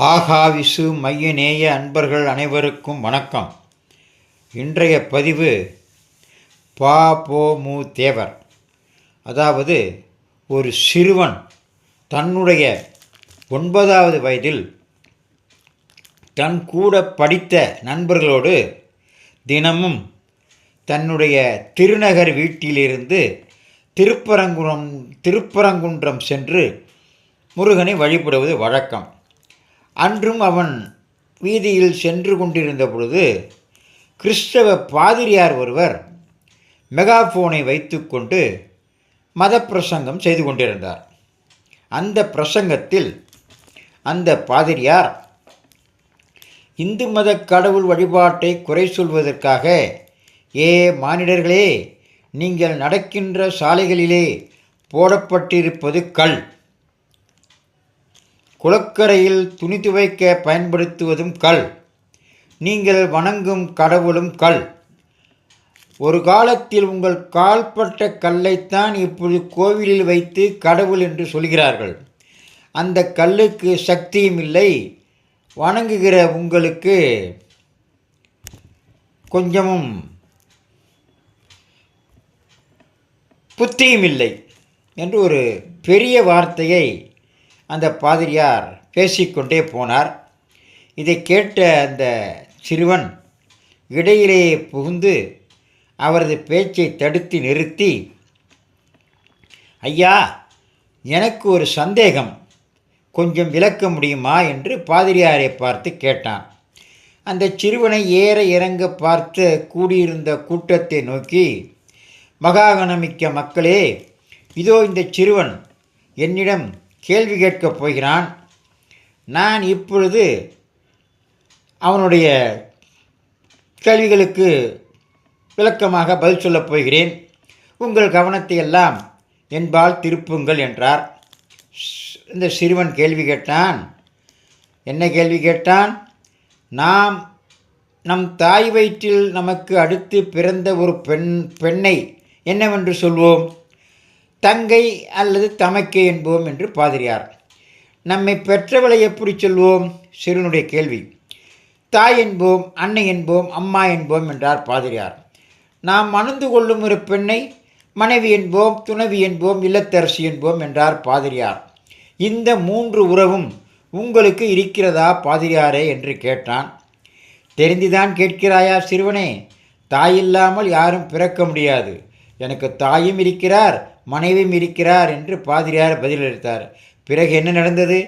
ஆகாவிசு மைய நேய அன்பர்கள் அனைவருக்கும் வணக்கம். இன்றைய பதிவு பா.பொ.மு. தேவர். அதாவது ஒரு சிறுவன் தன்னுடைய 9வது வயதில் தன் கூட படித்த நண்பர்களோடு தினமும் தன்னுடைய திருநகர் வீட்டிலிருந்து திருப்பரங்குன்றம் சென்று முருகனை வழிபடுவது வழக்கம். அன்றும் அவன் வீதியில் சென்று கொண்டிருந்த பொழுது கிறிஸ்தவ பாதிரியார் ஒருவர் மெகாஃபோனை வைத்துக்கொண்டு மத பிரசங்கம் செய்து கொண்டிருந்தார். அந்த பிரசங்கத்தில் அந்த பாதிரியார் இந்து மத கடவுள் வழிபாட்டை குறை சொல்வதற்காக, ஏ மானிடர்களே, நீங்கள் நடக்கின்ற சாலைகளிலே போடப்பட்டிருப்பது கல், குளக்கரையில் துணி துவைக்க பயன்படுத்துவதும் கல், நீங்கள் வணங்கும் கடவுளும் கல், ஒரு காலத்தில் உங்கள் கால்பட்ட கல்லைத்தான் இப்பொழுது கோவிலில் வைத்து கடவுள் என்று சொல்கிறார்கள். அந்த கல்லுக்கு சக்தியும் இல்லை, வணங்குகிற உங்களுக்கு கொஞ்சமும் புத்தியும் இல்லை என்று ஒரு பெரிய வார்த்தையை அந்த பாதிரியார் பேசிக்கொண்டே போனார். இதை கேட்ட அந்த சிறுவன் இடையிலே புகுந்து அவரது பேச்சை தடுத்து நிறுத்தி, ஐயா, எனக்கு ஒரு சந்தேகம், கொஞ்சம் விளக்க முடியுமா என்று பாதிரியாரை பார்த்து கேட்டான். அந்த சிறுவனை ஏற இறங்க பார்த்து கூடியிருந்த கூட்டத்தை நோக்கி, மகாகணமிக்க மக்களே, இதோ இந்த சிறுவன் என்னிடம் கேள்வி கேட்கப் போகிறான். நான் இப்பொழுது அவனுடைய கேள்விகளுக்கு விளக்கமாக பதில் சொல்லப் போகிறேன். உங்கள் கவனத்தை எல்லாம் என்பால் திருப்புங்கள் என்றார். இந்த சிறுவன் கேள்வி கேட்டான். என்ன கேள்வி கேட்டான்? நம் தாய் வயிற்றில் நமக்கு அடுத்து பிறந்த ஒரு பெண்ணை என்னவென்று சொல்வோம்? தங்கை அல்லது தமக்கை என்போம் என்று பாதிரியார். நம்மை பெற்றவளை எப்படி சொல்வோம்? சிறுவனுடைய கேள்வி. தாய் என்போம், அன்னை என்போம், அம்மா என்போம் என்றார் பாதிரியார். நாம் மணந்து கொள்ளும் ஒரு பெண்ணை மனைவி என்போம், துணைவி என்போம், இல்லத்தரசி என்போம் என்றார் பாதிரியார். இந்த 3 உறவும் உங்களுக்கு இருக்கிறதா பாதிரியாரே என்று கேட்டான். தெரிந்துதான் கேட்கிறாயா சிறுவனே? தாயில்லாமல் யாரும் பிறக்க முடியாது. எனக்கு தாயும் இருக்கிறார், மனைவியும் இருக்கிறார் என்று பாதிரியார் பதிலளித்தார். பிறகு என்ன நடந்தது?